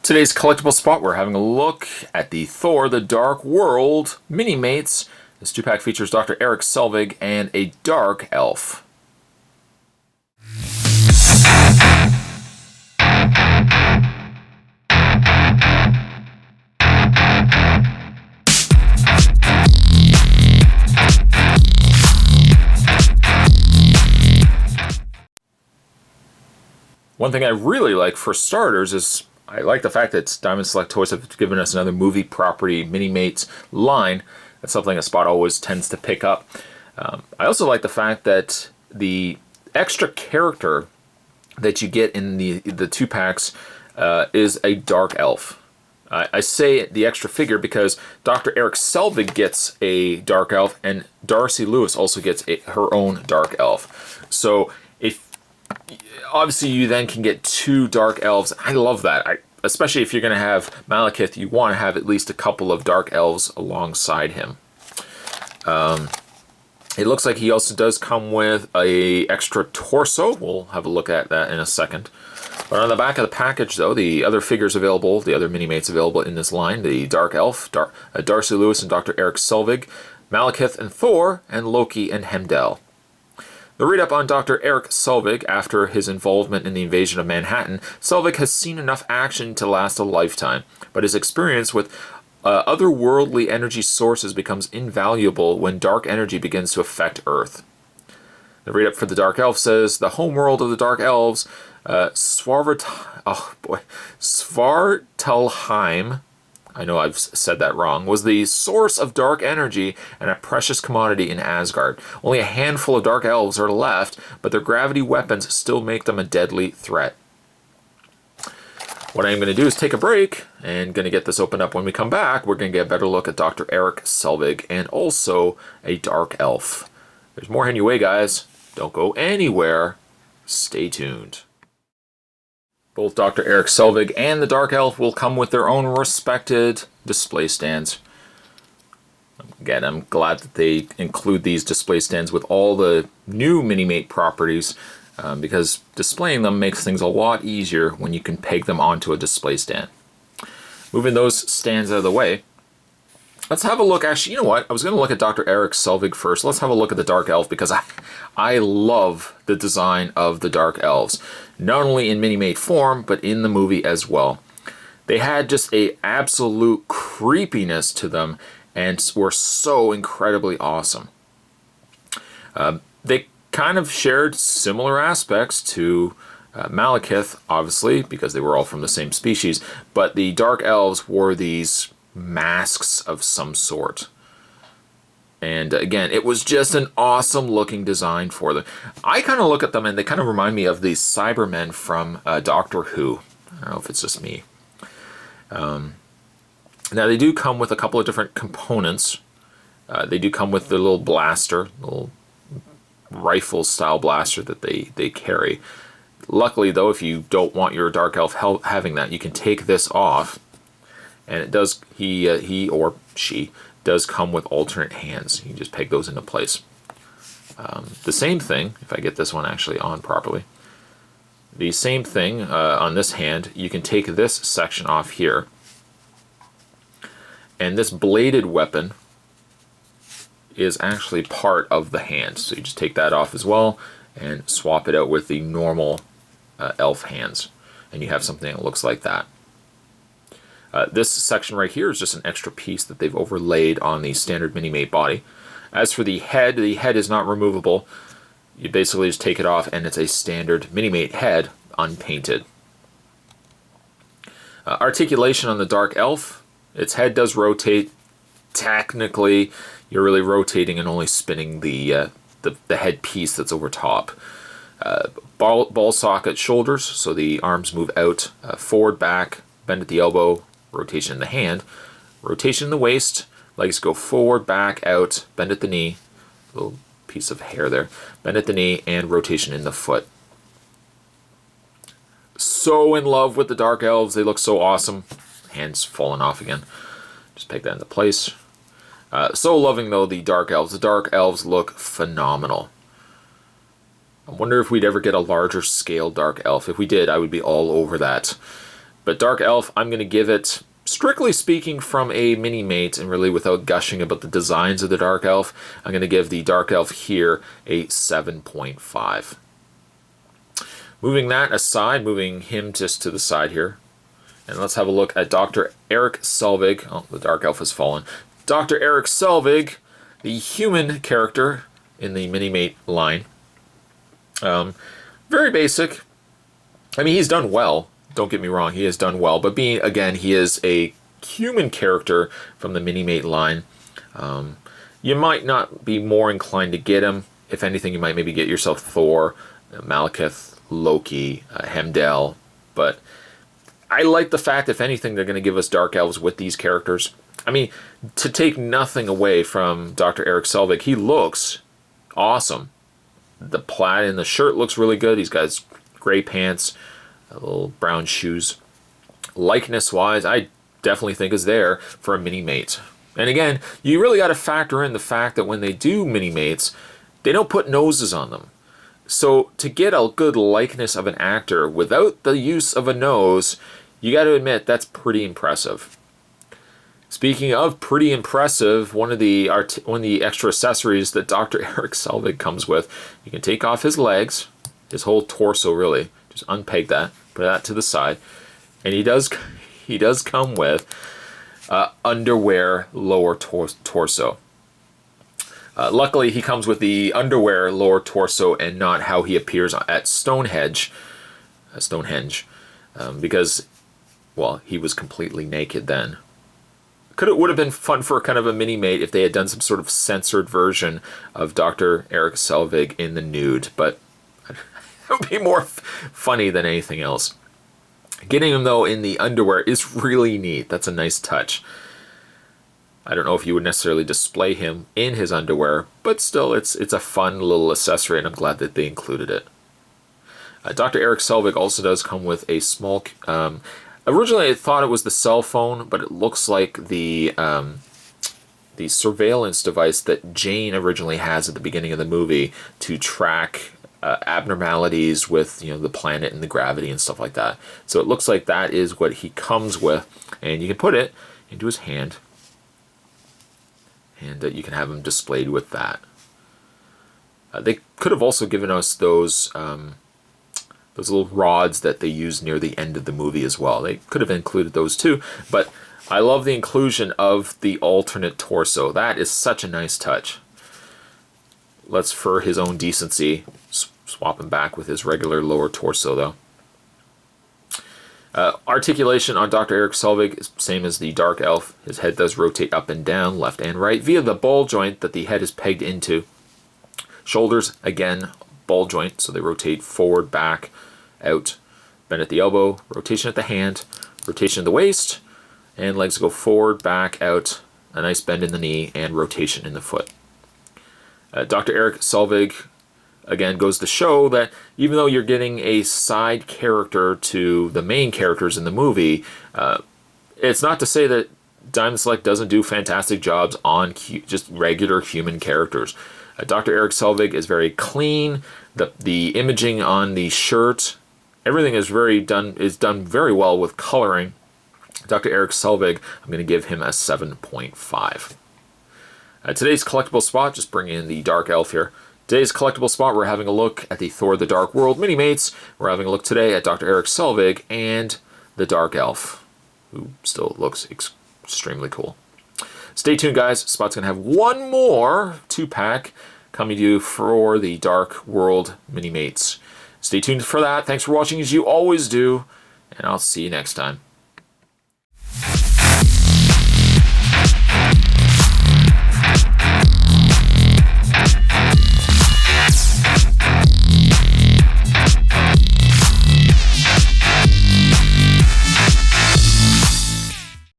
Today's collectible spot, we're having a look at the Thor The Dark World Minimates. This 2-pack features Dr. Erik Selvig and a Dark Elf. One thing I really like for starters is I like the fact that Diamond Select Toys have given us another movie property Minimates line. That's something a spot always tends to pick up. I also like the fact that the extra character that you get in the 2-packs is a Dark Elf. I say the extra figure because Dr. Erik Selvig gets a Dark Elf and Darcy Lewis also gets her own Dark Elf. So obviously you then can get 2 Dark Elves. I love that. Especially if you're going to have Malekith, you want to have at least a couple of Dark Elves alongside him. It looks like he also does come with a extra torso. We'll have a look at that in a second. But on the back of the package, though, the other figures available, the other Minimates available in this line, the Dark Elf, Darcy Lewis and Dr. Erik Selvig, Malekith and Thor, and Loki and Heimdall. The read-up on Dr. Erik Selvig, after his involvement in the invasion of Manhattan, Selvig has seen enough action to last a lifetime, but his experience with otherworldly energy sources becomes invaluable when dark energy begins to affect Earth. The read-up for the Dark Elf says, the homeworld of the Dark Elves, Svartalheim, I know I've said that wrong, was the source of dark energy and a precious commodity in Asgard. Only a handful of Dark Elves are left, but their gravity weapons still make them a deadly threat. What I'm going to do is take a break and going to get this opened up. When we come back, we're going to get a better look at Dr. Erik Selvig and also a Dark Elf. There's more heading your way, guys. Don't go anywhere. Stay tuned. Both Dr. Erik Selvig and the Dark Elf will come with their own respected display stands. Again, I'm glad that they include these display stands with all the new Minimate properties because displaying them makes things a lot easier when you can peg them onto a display stand. Moving those stands out of the way, let's have a look. Actually, you know what? I was going to look at Dr. Erik Selvig first. Let's have a look at the Dark Elf because I love the design of the Dark Elves. Not only in Minimate form, but in the movie as well. They had just a absolute creepiness to them and were so incredibly awesome. They kind of shared similar aspects to Malekith, obviously, because they were all from the same species, but the Dark Elves wore these masks of some sort. And again, it was just an awesome looking design for them. I kind of look at them and they kind of remind me of the Cybermen from Doctor Who. I don't know if it's just me. Now they do come with a couple of different components. They do come with the little blaster, little rifle style blaster that they carry. Luckily though, if you don't want your Dark Elf having that, you can take this off. And it does, he or she does come with alternate hands. You can just peg those into place. The same thing, if I get this one actually on properly, the same thing on this hand, you can take this section off here. And this bladed weapon is actually part of the hand. So you just take that off as well and swap it out with the normal elf hands. And you have something that looks like that. This section right here is just an extra piece that they've overlaid on the standard Minimate body. As for the head is not removable. You basically just take it off and it's a standard Minimate head, unpainted. Articulation on the Dark Elf. Its head does rotate. Technically, you're really rotating and only spinning the head piece that's over top. Ball socket shoulders, so the arms move out, forward, back, bend at the elbow, rotation in the hand, rotation in the waist, legs go forward, back, out, bend at the knee, little piece of hair there, bend at the knee, and rotation in the foot. So in love with the Dark Elves, they look so awesome. Hands falling off again. Just peg that into place. So loving though the Dark Elves. The Dark Elves look phenomenal. I wonder if we'd ever get a larger scale Dark Elf. If we did, I would be all over that. But Dark Elf, I'm going to give it, strictly speaking from a mini-mate, and really without gushing about the designs of the Dark Elf, I'm going to give the Dark Elf here a 7.5. Moving that aside, moving him just to the side here, and let's have a look at Dr. Erik Selvig. Oh, the Dark Elf has fallen. Dr. Erik Selvig, the human character in the Minimate line. Very basic. I mean, he's done well. Don't get me wrong, he has done well. But being, again, he is a human character from the Minimate line. You might not be more inclined to get him. If anything, you might maybe get yourself Thor, Malekith, Loki, Heimdall. But I like the fact, if anything, they're going to give us Dark Elves with these characters. I mean, to take nothing away from Dr. Erik Selvig, he looks awesome. The plaid in the shirt looks really good. He's got his gray pants, little brown shoes. Likeness-wise, I definitely think is there for a mini-mate. And again, you really got to factor in the fact that when they do mini-mates, they don't put noses on them. So to get a good likeness of an actor without the use of a nose, you got to admit that's pretty impressive. Speaking of pretty impressive, one of the extra accessories that Dr. Erik Selvig comes with, you can take off his legs, his whole torso really, just unpeg that, put that to the side, and he does come with underwear lower torso. Luckily, he comes with the underwear lower torso and not how he appears at Stonehenge, because, well, he was completely naked then. Would have been fun for kind of a mini-mate if they had done some sort of censored version of Dr. Erik Selvig in the nude, but that would be more funny than anything else. Getting him, though, in the underwear is really neat. That's a nice touch. I don't know if you would necessarily display him in his underwear, but still, it's a fun little accessory, and I'm glad that they included it. Dr. Erik Selvig also does come with a small... originally, I thought it was the cell phone, but it looks like the surveillance device that Jane originally has at the beginning of the movie to track abnormalities with, you know, the planet and the gravity and stuff like that. So it looks like that is what he comes with, and you can put it into his hand, and you can have him displayed with that. They could have also given us those little rods that they use near the end of the movie as well. They could have included those too, but I love the inclusion of the alternate torso. That is such a nice touch. Let's, for his own decency, swap him back with his regular lower torso, though. Articulation on Dr. Erik Selvig is same as the Dark Elf. His head does rotate up and down, left and right, via the ball joint that the head is pegged into. Shoulders, again, ball joint, so they rotate forward, back, out. Bend at the elbow, rotation at the hand, rotation at the waist, and legs go forward, back, out, a nice bend in the knee, and rotation in the foot. Dr. Erik Selvig, again, goes to show that even though you're getting a side character to the main characters in the movie, it's not to say that Diamond Select doesn't do fantastic jobs on just regular human characters. Dr. Erik Selvig is very clean. The imaging on the shirt, everything is done very well with coloring. Dr. Erik Selvig, I'm going to give him a 7.5. Today's collectible spot, just bring in the Dark Elf here. Today's collectible spot, we're having a look at the Thor the Dark World Mini-Mates. We're having a look today at Dr. Erik Selvig and the Dark Elf, who still looks extremely cool. Stay tuned, guys. Spot's going to have one more 2-pack coming to you for the Dark World Mini-Mates. Stay tuned for that. Thanks for watching, as you always do, and I'll see you next time.